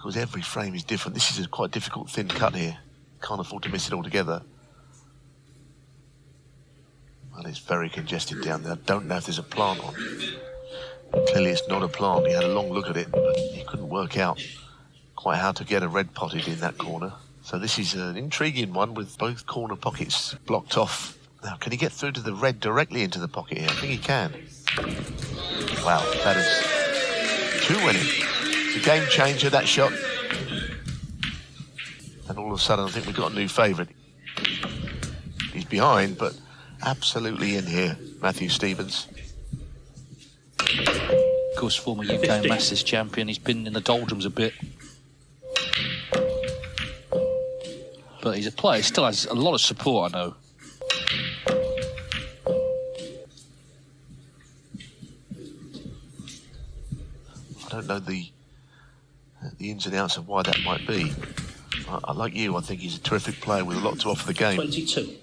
because every frame is different. This is a quite difficult thin cut here. Can't afford to miss it altogether. Well, it's very congested down there. I don't know if there's a plant on. Clearly it's not a plant. He had a long look at it, but he couldn't work out quite how to get a red potted in that corner. So this is an intriguing one with both corner pockets blocked off. Now, can he get through to the red directly into the pocket here? I think he can. Wow, that is two winning. It's a game changer, that shot. And all of a sudden, I think we've got a new favourite. He's behind, but absolutely in here, Matthew Stevens. Of course, former UK Masters champion. He's been in the doldrums a bit. But he's a player, he still has a lot of support, I know. I don't know the ins and outs of why that might be. I like you, I think he's a terrific player with a lot to offer the game. 22.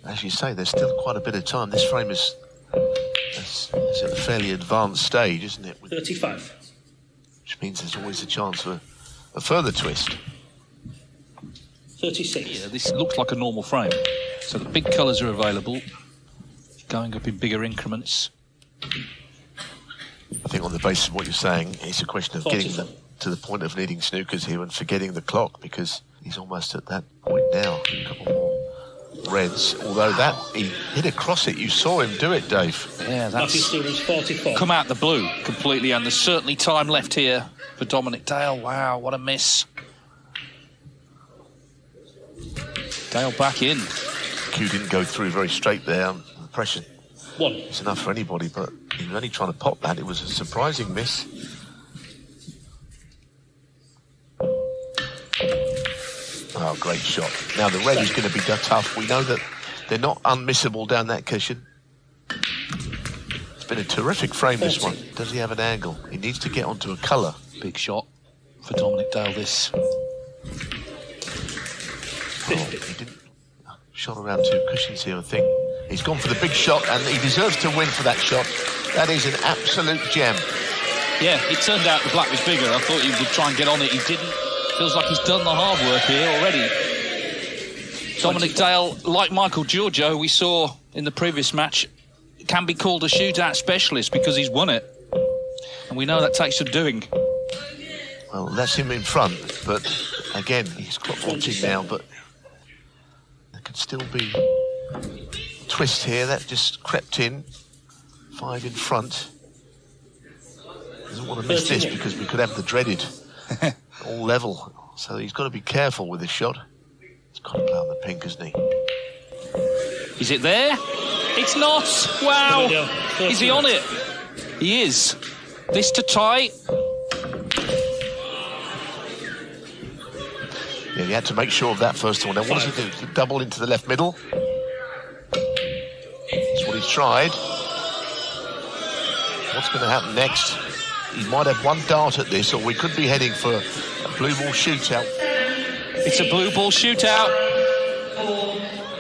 As you say, there's still quite a bit of time. This frame is at a fairly advanced stage, isn't it? 35. Which means there's always a chance for a further twist. 36. Yeah, this looks like a normal frame. So the big colours are available, going up in bigger increments. I think on the basis of what you're saying, it's a question of 44. getting them to the point of needing snookers here and forgetting the clock, because he's almost at that point now. A couple more reds, although that he hit across it. You saw him do it, Dave. Yeah, Matthew that's Stevens, 44. come out the blue completely, and there's certainly time left here for Dominic Dale. Wow, what a miss. Dale back in. Q didn't go through very straight there. The pressure 1. is enough for anybody, but he was only trying to pop that. It was a surprising miss. Oh, great shot. Now the red is going to be tough. We know that they're not unmissable down that cushion. It's been a terrific frame, this one. Does he have an angle? He needs to get onto a colour. Big shot for Dominic Dale, this. Oh, he didn't shot around two cushions here, I think. He's gone for the big shot, and he deserves to win for that shot. That is an absolute gem. Yeah, it turned out the black was bigger. I thought he would try and get on it. He didn't. Feels like he's done the hard work here already. Dominic Dale, like Michael Giorgio, we saw in the previous match, can be called a shootout specialist because he's won it. And we know that takes some doing. Well, that's him in front, but again, he's clock watching now, but there could still be a twist here. That just crept in. 5 in front. Doesn't want to miss this because we could have the dreaded all level. So he's got to be careful with this shot. He's got to play on the pink, isn't he? Is it there? It's not. Wow. Is he on it? He is. This to tie. Yeah, he had to make sure of that first one. Now, what does he do? The double into the left middle. That's what he's tried. What's going to happen next? He might have one dart at this, or we could be heading for a blue ball shootout. It's a blue ball shootout. 4,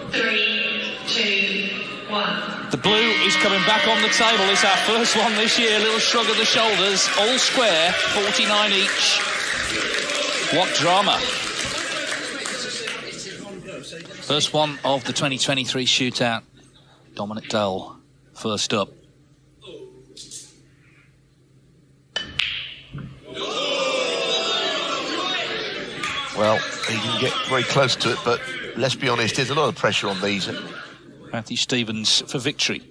3, 2, 1. The blue is coming back on the table. It's our first one this year. A little shrug of the shoulders. All square, 49 each. What drama. First one of the 2023 shootout. Dominic Dale, first up. Well, he didn't get very close to it, but let's be honest, there's a lot of pressure on these. Matthew Stevens for victory.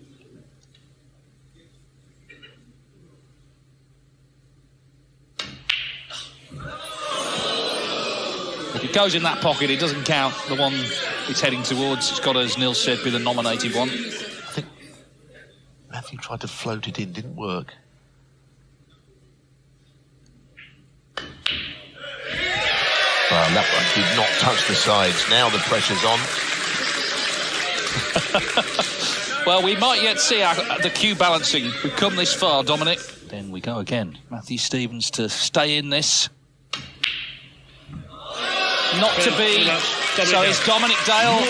If it goes in that pocket, it doesn't count. The one it's heading towards, it's got to, as Neil said, be the nominated one. I think Matthew tried to float it in, didn't work. Well, that one did not touch the sides. Now the pressure's on. Well, we might yet see the cue balancing. We've come this far, Dominic. Then we go again. Matthew Stevens to stay in this. Not to be. So it's Dominic Dale,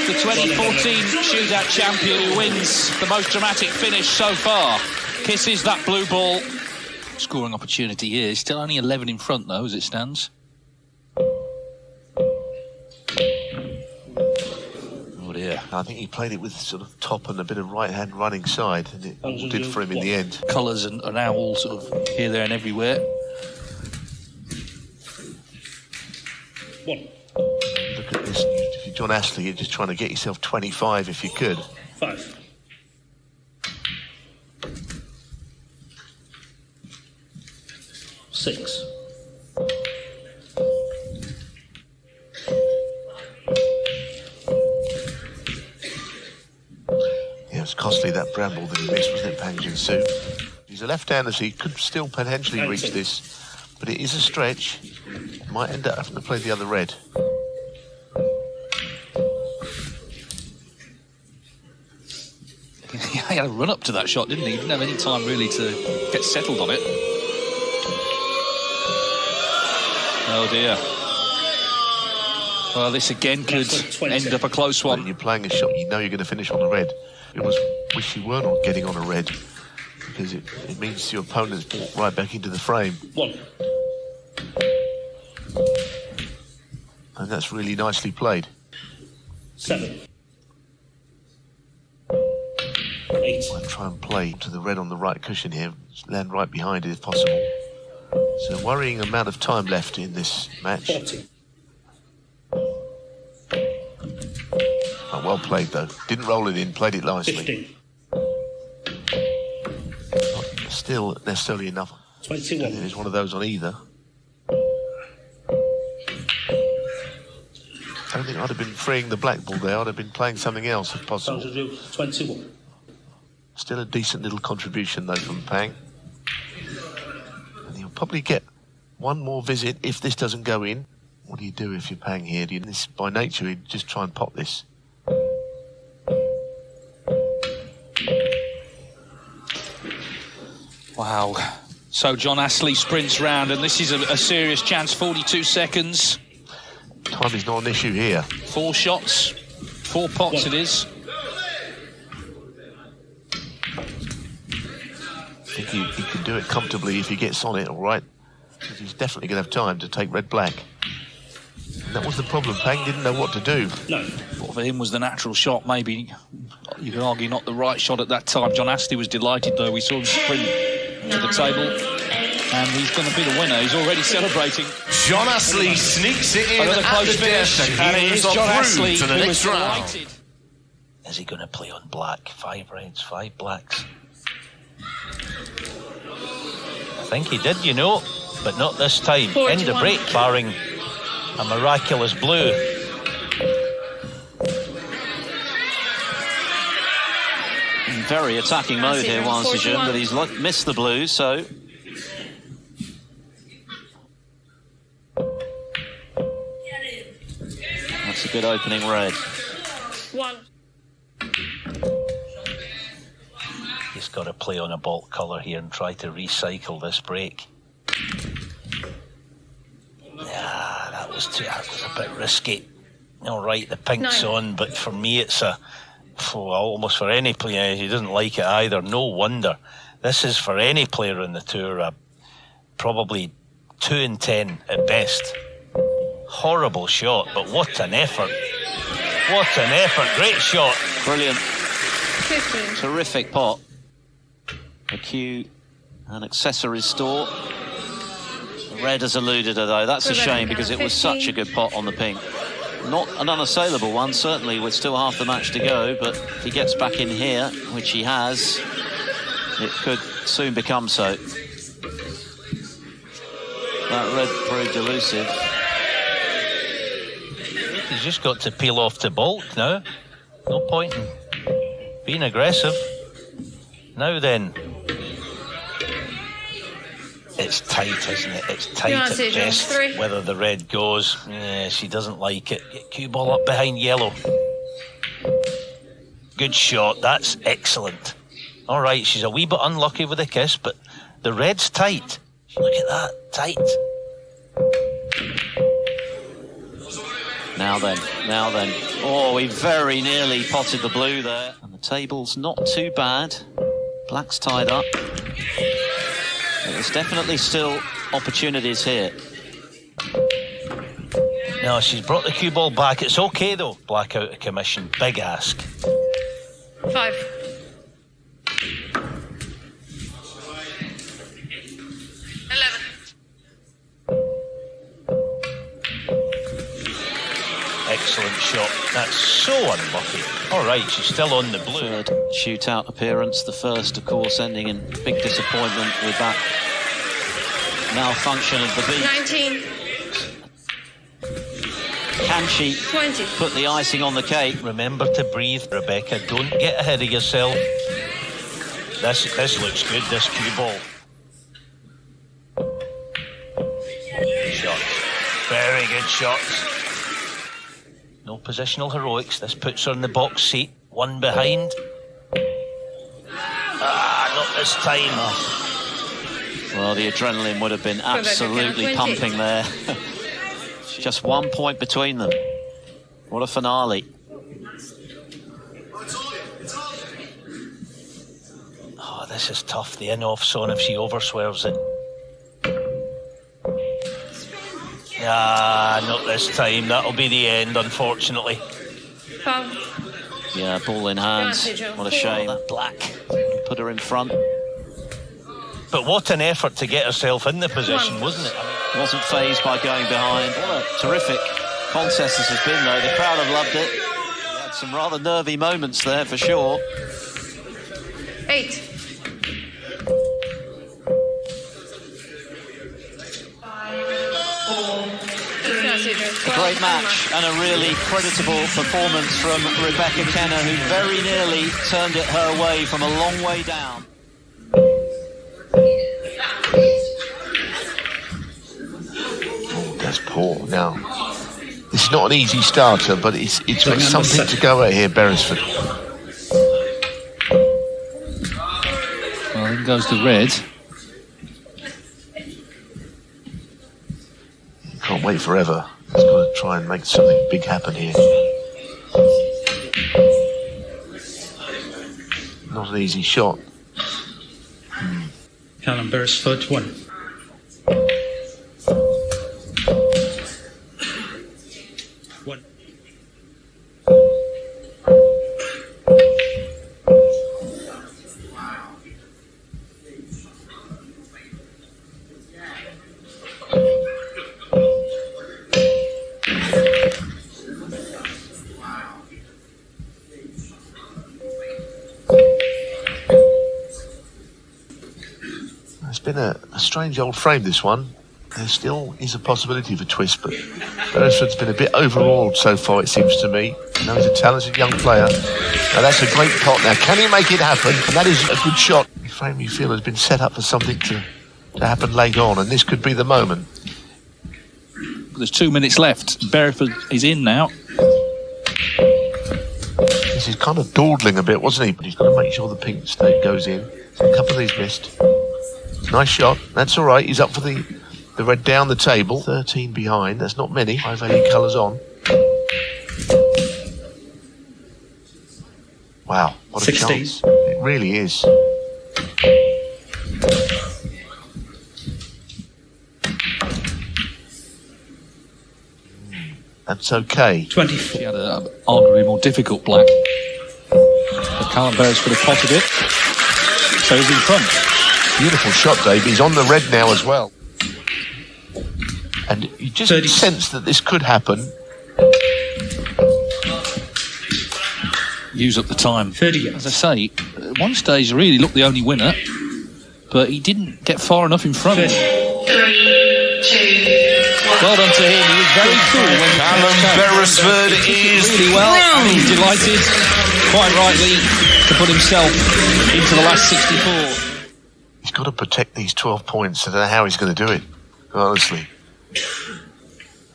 the 2014 shootout champion, who wins the most dramatic finish so far. kisses that blue ball. Scoring opportunity here. Still only 11 in front, though, as it stands. Oh, dear. I think he played it with sort of top and a bit of right-hand running side, and it all did for him in the end. Colours and now all sort of here, there and everywhere. Look at this. If you're John Astley, you're just trying to get yourself 25 if you could. 5. Six. Yeah, it was costly, that bramble that he missed, wasn't it, Pang Jin-soo? He's a left-hander, so he could still potentially reach this, but it is a stretch. Might end up having to play the other red. He had a run up to that shot, didn't he? He didn't have any time really to get settled on it. Oh dear. Well, this again could end up a close one. When you're playing a shot, you know you're going to finish on a red. You almost wish you weren't getting on a red, because it means your opponent's brought right back into the frame. 1. And that's really nicely played. 7. 8. I'll try and play to the red on the right cushion here. Just land right behind it if possible. So worrying amount of time left in this match. 40. Oh, well played though. Didn't roll it in, played it nicely. 15. Not still necessarily enough. 21. There's one of those on either. I don't think I'd have been freeing the black ball there. I'd have been playing something else if possible. 21. Still a decent little contribution though from Pang. And he'll probably get one more visit if this doesn't go in. What do you do if you're Pang here? This, by nature, he'd just try and pop this. Wow. So John Astley sprints round, and this is a serious chance. 42 seconds. Time is not an issue here. 4 shots, 4 pots it is. I think he can do it comfortably if he gets on it, all right. Because he's definitely going to have time to take red-black. And that was the problem. Pang didn't know what to do. No. What for him was the natural shot, maybe. You could argue not the right shot at that time. John Astley was delighted, though. We saw him sprint to the table. And he's going to be the winner. He's already celebrating. John Astley sneaks it in Another at close the finish. death, And it is John Astley to the who next was round. delighted. Is he going to play on black? 5 reds, 5 blacks. I think he did, you know, but not this time. 41. End of break, barring a miraculous blue. In very attacking mode here, Wan Sejun, but he's missed the blue, so... That's a good opening red. 1. He's got to play on a bulk colour here and try to recycle this break. Yeah, that was a bit risky. All right, the pink's 9. on, but for me it's almost for any player. He doesn't like it either. No wonder. This is for any player on the tour, probably 2 in 10 at best. Horrible shot, but what an effort. What an effort. Great shot. Brilliant. 15. Terrific pot. A cue, an accessories store. The red has eluded her, though. That's a shame, because it was such a good pot on the pink. Not an unassailable one, certainly, with still half the match to go, but if he gets back in here, which he has, it could soon become so. That red proved elusive. He's just got to peel off the bulk now. No point in being aggressive. Now then. It's tight, isn't it? It's tight at best. 3. Whether the red goes, she doesn't like it. Get cue ball up behind yellow. Good shot. That's excellent. All right, she's a wee bit unlucky with the kiss, but the red's tight. Look at that, tight. Now then. Oh, he very nearly potted the blue there. And the table's not too bad. Black's tied up. There's definitely still opportunities here. No, she's brought the cue ball back. It's okay though. Black out of commission. Big ask. 5. Excellent shot. That's so unlucky. All right, she's still on the blue. Third shootout appearance. The first, of course, ending in big disappointment with that malfunction of the beat. 19. Can she 20. put the icing on the cake? Remember to breathe, Rebecca. Don't get ahead of yourself. This looks good, this cue ball. Shots. Very good shots. No positional heroics. This puts her in the box seat. One behind. Not this time. Well, the adrenaline would have been absolutely pumping there. Just 1 point between them. What a finale. Oh, this is tough. The in-off zone if she overswerves it. Not this time. That'll be the end, unfortunately. 5. Yeah, ball in hands. What a shame. That black put her in front. But what an effort to get herself in the position, wasn't it? Wasn't phased by going behind. What a terrific contest this has been, though. The crowd have loved it. Had some rather nervy moments there, for sure. 8. A great match and a really creditable performance from Rebecca Kenner, who very nearly turned it her way from a long way down. Oh, that's poor. Now, this is not an easy starter, but it's got something to go at here, Beresford. Well, in goes the red. Can't wait forever. He's got to try and make something big happen here. Not an easy shot. Callum Beresford, 1. It's been a strange old frame, this one. There still is a possibility of a twist, but Beresford's been a bit overawed so far, it seems to me. Now he's a talented young player. Now that's a great pot. Now, can he make it happen? And that is a good shot. The frame, you feel, has been set up for something to happen late on, and this could be the moment. There's 2 minutes left. Beresford is in now. This is kind of dawdling a bit, wasn't he? But he's got to make sure the pink stake goes in. So a couple of these missed. Nice shot. That's all right. He's up for the red down the table. 13 behind. That's not many. High value colours on. Wow. What a 16. chance. It really is. That's okay. 24. She had an arguably more difficult black. But Callum Beresford have potted it. So he's in front. Beautiful shot, Dave. He's on the red now as well. And you just 30. sense that this could happen. Use up the time. 30 As I say, at one stage really looked the only winner, but he didn't get far enough in front. 30. 3, 2, 1. Well done to him. He was very cool when he Callum came. Beresford He took it is really well. And he's delighted, quite rightly, to put himself into the last 64. He's got to protect these 12 points. I don't know how he's going to do it, honestly.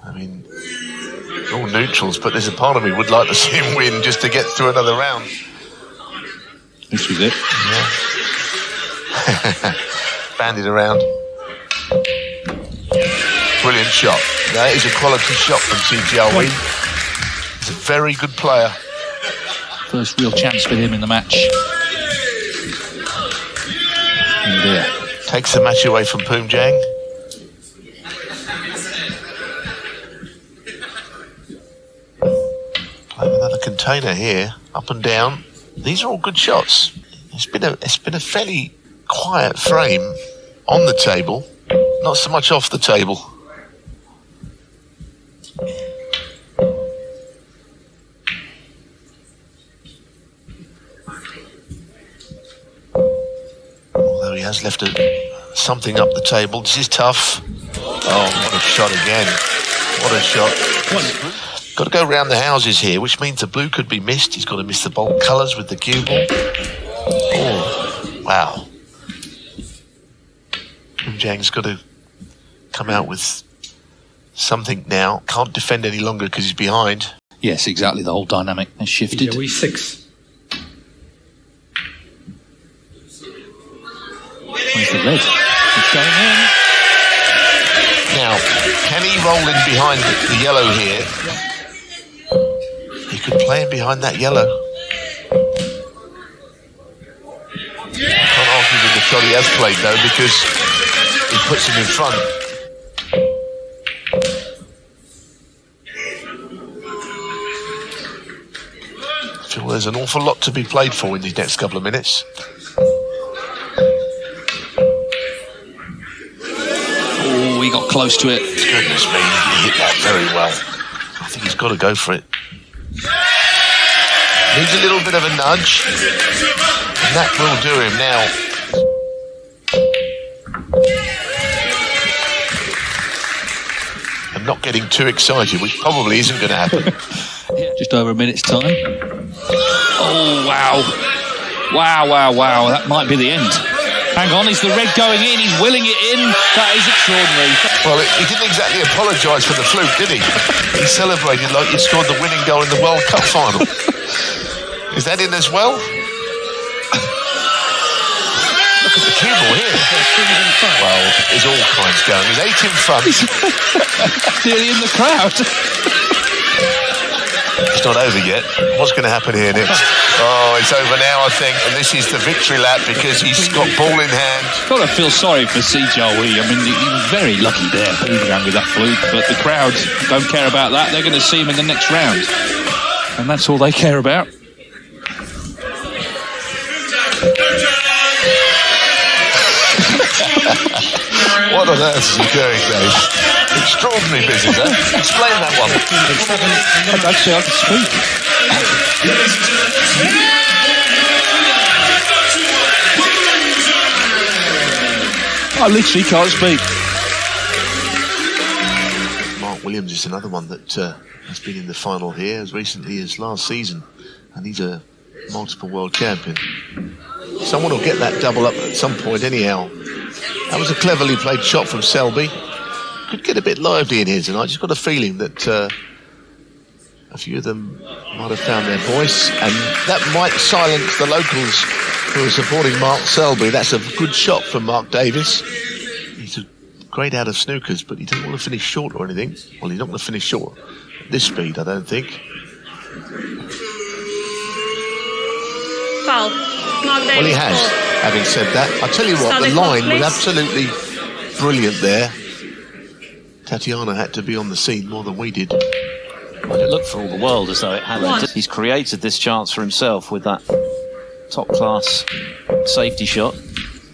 I mean, all neutrals, but there's a part of me would like to see him win just to get through another round. This was it. Yeah. Bandied around. Brilliant shot. That is a quality shot from CGLW. He's a very good player. First real chance for him in the match. Oh dear. Takes the match away from Poomjang. Playing another container here, up and down. These are all good shots. It's been a fairly quiet frame on the table, not so much off the table. Although he has left something up the table. This is tough. Oh, what a shot again. What a shot. Got to go round the houses here, which means the blue could be missed. He's got to miss the bolt colours with the cue ball. Oh, wow. Poomjang's got to come out with something now. Can't defend any longer because he's behind. Yes, exactly. The whole dynamic has shifted. Joey 6. Where's the red? It's going in. Now, can he roll in behind the yellow here? He could play him behind that yellow. Can't argue with the shot he has played though, because he puts him in front. I feel there's an awful lot to be played for in these next couple of minutes. Oh, he got close to it. Goodness me, he hit that very well. I think he's got to go for it. Needs a little bit of a nudge, and that will do him now. And not getting too excited, which probably isn't going to happen. Just over a minute's time. Oh, wow. Wow. That might be the end. Hang on, is the red going in? He's willing it in. That is extraordinary. Well, he didn't exactly apologise for the fluke, did he? He celebrated like he'd scored the winning goal in the World Cup final. Is that in as well? Look at the cue ball here. Well, there's all kinds going. He's 8 in front. Nearly in the crowd. It's not over yet. What's going to happen here next? Oh, it's over now, I think. And this is the victory lap because he's got ball in hand. Got to feel sorry for Cesar. I mean, he was very lucky there, Poomjang with that fluke. But the crowd don't care about that. They're going to see him in the next round. And that's all they care about. What on earth is he doing, Dave? Extraordinary business, eh? Explain that one. Actually, I can speak. I literally can't speak. Mark Williams is another one that has been in the final here as recently as last season, and he's a multiple world champion. Someone will get that double up at some point anyhow. That was a cleverly played shot from Selby. Could get a bit lively in here tonight. Just got a feeling that a few of them might have found their voice, and that might silence the locals who are supporting Mark Selby. That's a good shot from Mark Davis. He's a great out of snookers, but he doesn't want to finish short or anything. Well, he's not going to finish short at this speed, I don't think. Foul. Mark Davis. Well, he has. Having said that, I'll tell you what, the line was absolutely brilliant there. Tatiana had to be on the scene more than we did. Well, it looked for all the world as though it hadn't. He's created this chance for himself with that top-class safety shot.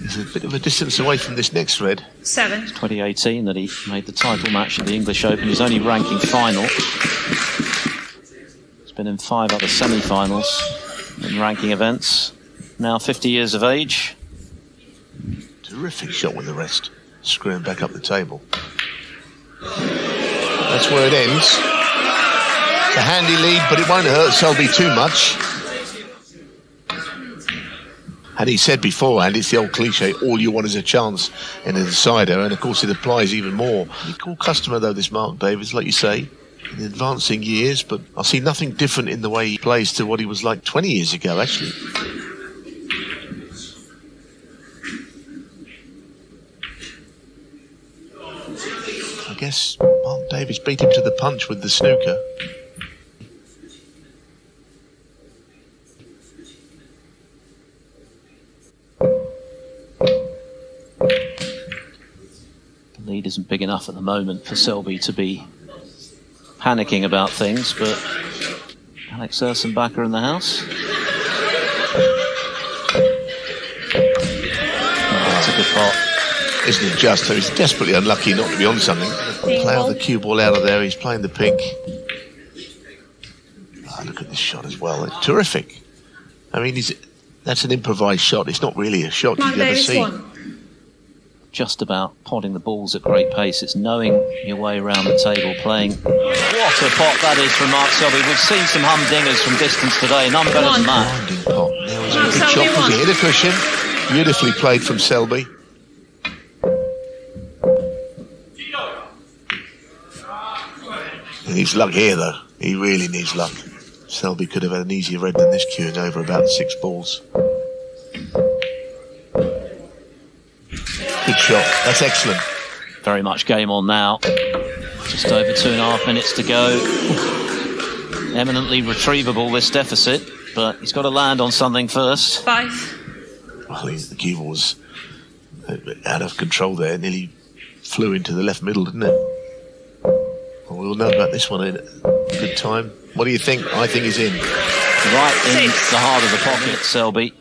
There's a bit of a distance away from this next red. 7. 2018 that he made the title match at the English Open, his only ranking final. He's been in 5 other semi-finals in ranking events. Now 50 years of age. Terrific shot with the rest. Screwing back up the table. That's where it ends. It's a handy lead, but it won't hurt Selby too much. And he said beforehand, it's the old cliche, all you want is a chance in a decider, and of course it applies even more. A cool customer though, this Mark Davis, like you say, in advancing years, but I see nothing different in the way he plays to what he was like 20 years ago, actually. I guess Mark Davis beat him to the punch with the snooker. isn't big enough at the moment for Selby to be panicking about things, but Alex Ersenbacher in the house. Oh, that's a good pot. Isn't it just? So he's desperately unlucky not to be on something. Plough the cue ball out of there. He's playing the pink. Oh, look at this shot as well. It's terrific. I mean, that's an improvised shot. It's not really a shot you'd ever see. Just about potting the balls at great pace. It's knowing your way around the table, playing. What a pot that is from Mark Selby. We've seen some humdingers from distance today, none better than that. Blinding pot. Now he's a good shot because he hit a cushion. Beautifully played from Selby. He needs luck here, though. He really needs luck. Selby could have had an easier red than this, queuing over about 6 balls. Good shot. That's excellent. Very much game on now. Just over 2.5 minutes to go. Eminently retrievable, this deficit, but he's got to land on something first. 5. Well, the cue ball was out of control there. Nearly flew into the left middle, didn't it? Well, we'll know about this one in a good time. What do you think? I think he's in. Right in the heart of the pocket, Selby.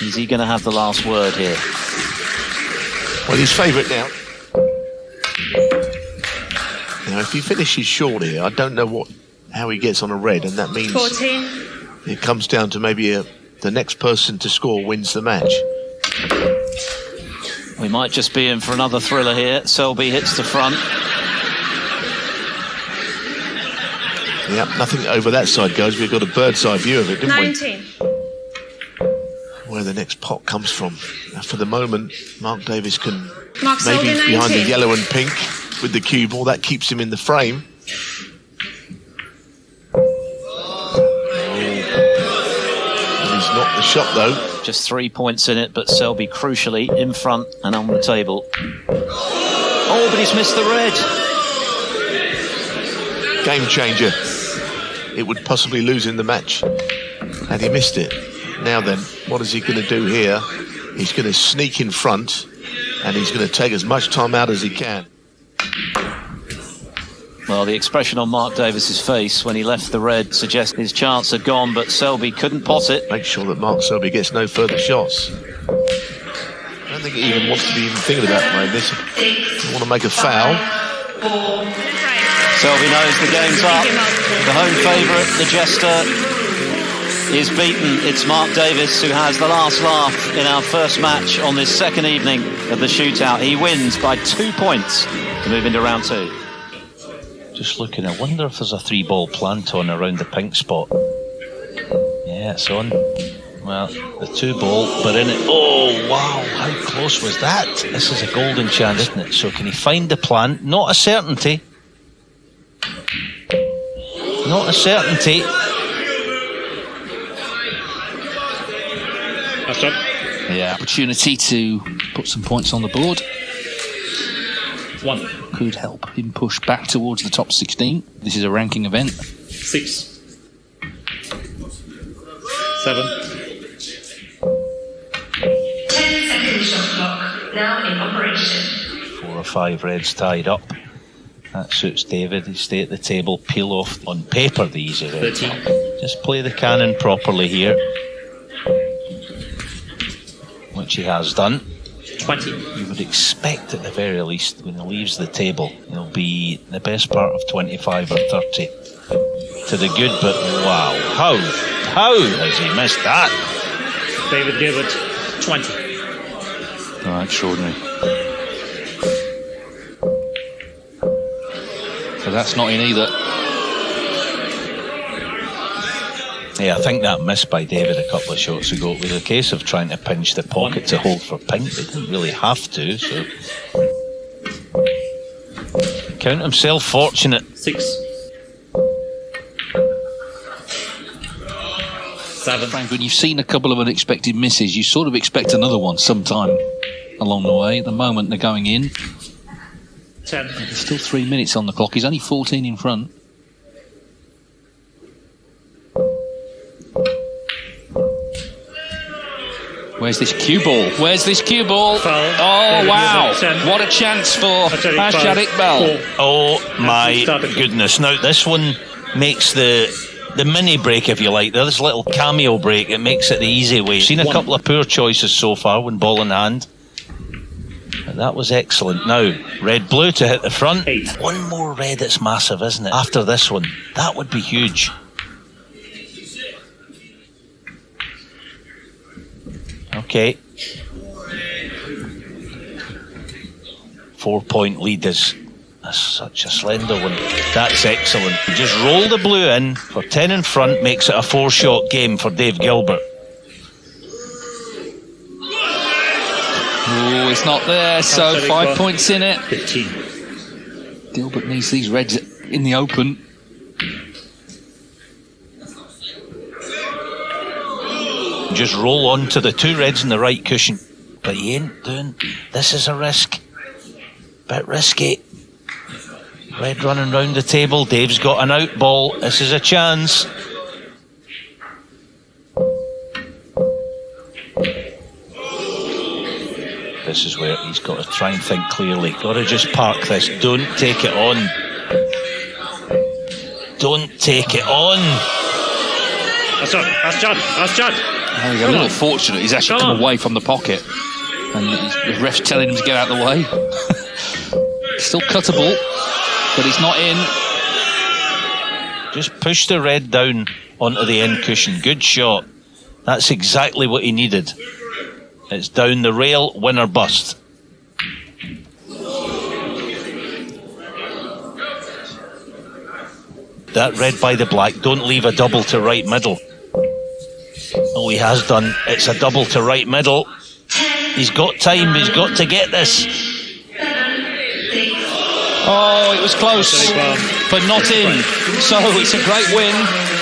Is he going to have the last word here? Well, he's favourite now. Now, if he finishes short here, I don't know how he gets on a red, and that means 14. it comes down to maybe the next person to score wins the match. We might just be in for another thriller here. Selby hits the front. Yeah, nothing over that side goes. We've got a bird's eye view of it, didn't 19. we? Where the next pot comes from. Now, for the moment, Mark Davis can maybe behind the yellow and pink with the cue ball. That keeps him in the frame. And he's not the shot, though. Just 3 points in it, but Selby crucially in front and on the table. Oh, but he's missed the red. Game changer. It would possibly lose in the match had he missed it. Now then, what is he going to do here? He's going to sneak in front and he's going to take as much time out as he can. Well, the expression on Mark Davis's face when he left the red suggests his chance had gone, but Selby couldn't pot it. Make sure that Mark Selby gets no further shots. I don't think he even wants to be even thinking about playing this. He want to make a foul. Selby knows the game's up. The home favourite, the jester, is beaten. It's Mark Davis who has the last laugh in our first match on this second evening of the shootout. He wins by 2 points to move into round 2. Just looking, I wonder if there's a 3-ball plant on around the pink spot. Yeah, it's on. Well, the 2-ball, but in it. Oh, wow, how close was that? This is a golden chance, isn't it? So can he find the plant? Not a certainty. Not a certainty. That's done. Yeah, opportunity to put some points on the board. 1. Could help him push back towards the top 16. This is a ranking event. 6. 7. 10-second shot clock now in operation. 4 or 5 reds tied up. That suits David. He stay at the table, peel off on paper the easy red. 13. Just play the cannon properly here, which he has done. 20. You would expect at the very least when he leaves the table he'll be the best part of 25 or 30 to the good, but wow, how has he missed that? David Gilbert, 20. Oh, extraordinary. So that's not in either. Yeah, I think that miss by David a couple of shots ago, it was a case of trying to pinch the pocket to hold for pink. They didn't really have to, so count himself fortunate. 6. 7. Frank, when you've seen a couple of unexpected misses, you sort of expect another one sometime along the way. At the moment, they're going in. 10. There's still 3 minutes on the clock. He's only 14 in front. Where's this cue ball? Where's this cue ball? Foul. Oh, David wow. Gilbert, 10. What a chance for Ashjadik Ashjadik Bell. 4. Oh my goodness. Now this one makes the mini break, if you like, this little cameo break. It makes it the easy way. Seen a couple of poor choices so far when ball in hand. But that was excellent. Now, red-blue to hit the front. 8. One more red, it's massive, isn't it? After this one, that would be huge. Okay. 4-point lead is such a slender one. That's excellent. Just roll the blue in for 10 in front, makes it a 4-shot game for Dave Gilbert. Oh, it's not there, so 5 points in it. 15. Gilbert needs these reds in the open. Just roll on to the 2 reds in the right cushion. But he ain't doing... This is a risk. Bit risky. Red running round the table. Dave's got an out ball. This is a chance. This is where he's got to try and think clearly. Got to just park this. Don't take it on. Don't take it on. That's Judd. Oh, he's a little fortunate. He's actually come away from the pocket. And the ref's telling him to get out of the way. Still cuttable, but he's not in. Just push the red down onto the end cushion. Good shot. That's exactly what he needed. It's down the rail, win or bust. That red by the black. Don't leave a double to right middle. Oh, he has done. It's a double to right middle. He's got time. He's got to get this. Oh, it was close, but not in. So it's a great win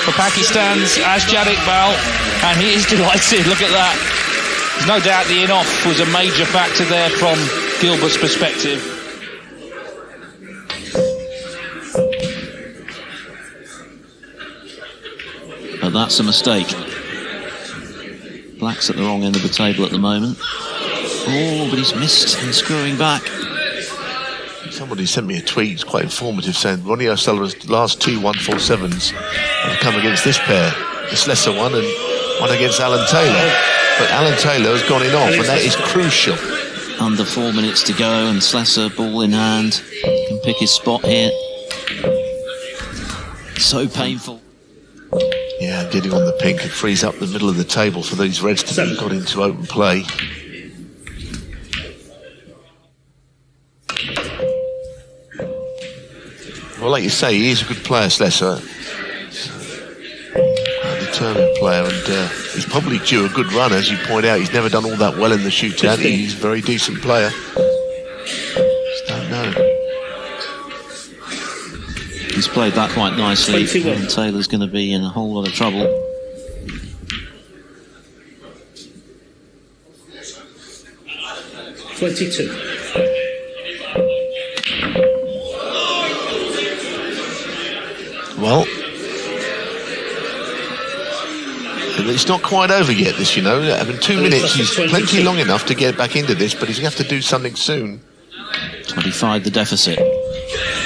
for Pakistan's Ashjadik Bal, and he is delighted. Look at that. There's no doubt the in-off was a major factor there from Gilbert's perspective. But that's a mistake. Black's at the wrong end of the table at the moment. Oh, but he's missed and screwing back. Somebody sent me a tweet, it's quite informative, saying Ronnie O'Sullivan's last 2 1-4-7s have come against this pair, this lesser one, and one against Alan Taylor. But Alan Taylor has gone in off, and that is crucial. Under 4 minutes to go, and Slessor, ball in hand, can pick his spot here. So painful. Yeah, getting on the pink, it frees up the middle of the table for these reds to be got into open play. Well, like you say, he is a good player, Slessor. A determined player, and he's probably due a good run, as you point out. He's never done all that well in the shootout. He's a very decent player. Just don't know. He's played that quite nicely, and Taylor's going to be in a whole lot of trouble. Well, it's not quite over yet, this, you know. Having 2 minutes is plenty long enough to get back into this, but he's going to have to do something soon. 25 the deficit.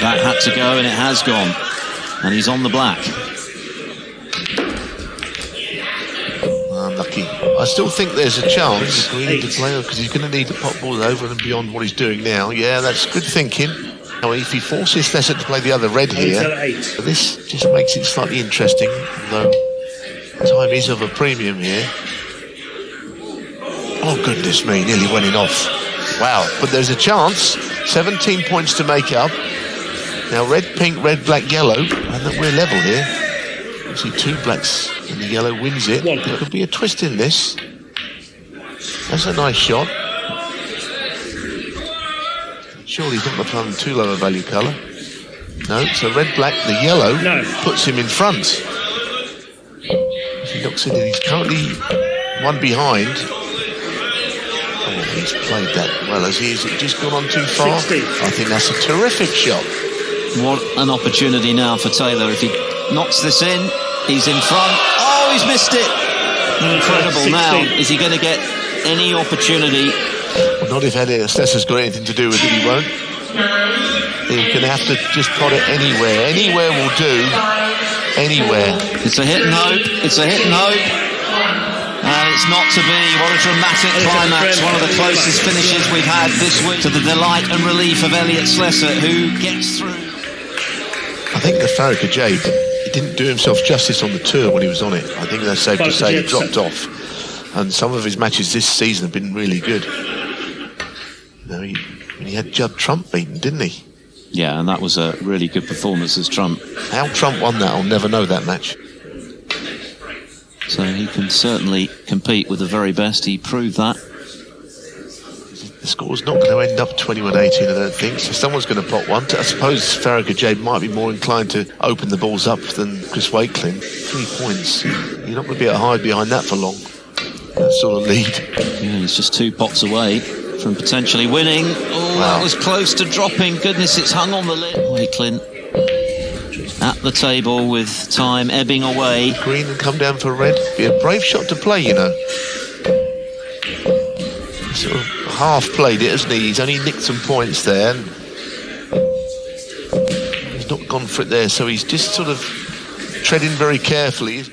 That had to go, and it has gone. And he's on the black. Unlucky. I still think there's a chance for him to play, because he's going to need to pop balls over and beyond what he's doing now. Yeah, that's good thinking. Now, if he forces Slessor to play the other red here, this just makes it slightly interesting, although time is of a premium here. Oh, goodness me, nearly went in off. Wow, but there's a chance. 17 points to make up. Now, red, pink, red, black, yellow, and then we're level here. See, 2 blacks and the yellow wins it. There could be a twist in this. That's a nice shot. Surely he's not going to play too low a value colour. No, so red, black, the yellow puts him in front. If he knocks it in, he's currently 1 behind. Oh, he's played that well, as he is. It just gone on too far. 60. I think that's a terrific shot. What an opportunity now for Taylor. If he knocks this in, he's in front. Oh, he's missed it. Incredible. Now, is he going to get any opportunity. Well, not if Elliot Slessor's got anything to do with it, he won't. He's going to have to just pot it anywhere. Anywhere will do. Anywhere. It's a hit and hope. It's a hit and hope. And it's not to be. What a dramatic climax. One of the closest finishes we've had this week, to the delight and relief of Elliot Slessor, who gets through. I think the Farrah Kajay, he didn't do himself justice on the tour when he was on it. I think that's safe to say he dropped off. And some of his matches this season have been really good. You know, he had Judd Trump beaten, didn't he? Yeah, and that was a really good performance as Trump. How Trump won that, I'll never know that match. So he can certainly compete with the very best. He proved that. The score's not going to end up 21-18, I don't think. So someone's going to pot one. I suppose Farrah Kajay might be more inclined to open the balls up than Chris Wakelin. 3 points. You're not going to be able to hide behind that for long. That sort of lead. Yeah, he's just 2 pots away from potentially winning. Oh, wow. That was close to dropping. Goodness, it's hung on the lid. Wakelin at the table with time ebbing away. Green and come down for red. Be a brave shot to play, you know. Sort of half played it, hasn't he? He's only nicked some points there. He's not gone for it there, so he's just sort of treading very carefully.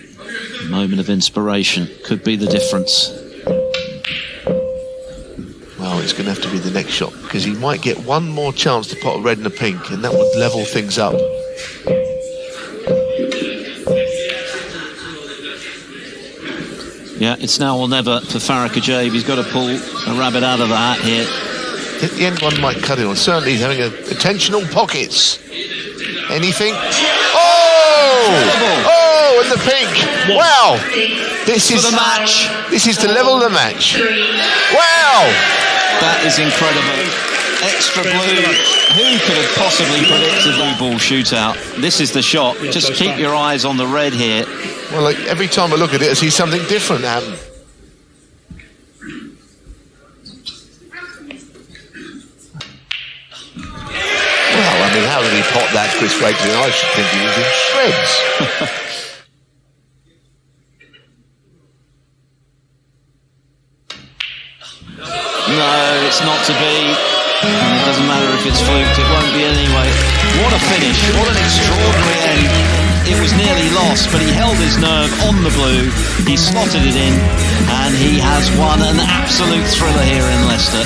A moment of inspiration could be the difference. Well, it's going to have to be the next shot, because he might get one more chance to pot a red and a pink, and that would level things up. Yeah, it's now or never for Farrah Kajay. He's got to pull a rabbit out of the hat here. I think the end one might cut it on. Certainly he's having attentional pockets. Anything? Oh! And the pink. Wow! This is the match. This is to level the match. Wow! That is incredible. Extra blue. Who could have possibly predicted blue ball shootout? This is the shot. Just keep your eyes on the red here. Well, like, every time I look at it, I see something different happen. Well, I mean, how did he pot that, Chris Wakelin? I should think he was in shreds. No, it's not to be. And it doesn't matter if it's fluked, it won't be anyway. What a finish, what an extraordinary end. It was nearly lost, but he held his nerve on the blue, he slotted it in, and he has won an absolute thriller here in Leicester.